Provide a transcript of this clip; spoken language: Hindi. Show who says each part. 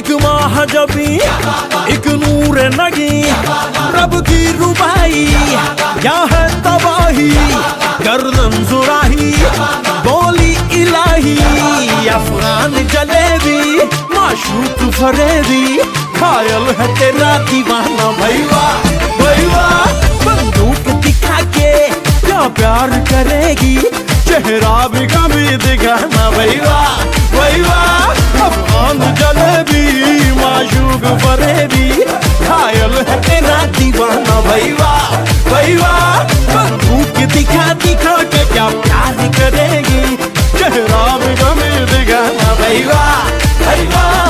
Speaker 1: एक महाजबी एक नूर नगी, रब की रुबाई क्या है तबाही, गर्दन जुराही बोली इलाही, अफगान जलेबी माशूक फरेबी, घायल है तेरा दीवाना भैया भैया। बंदूक दिखा के क्या प्यार करेगी, चेहरा भी कभी दिखाना भैया भैया। अफगान जलेबी माशूक फरेबी, घायल है तेरा दीवाना भैया भैया। बंदूक दिखा दिखा के क्या प्यार करेगी, चेहरा भी कभी दिखाना भैया भैया।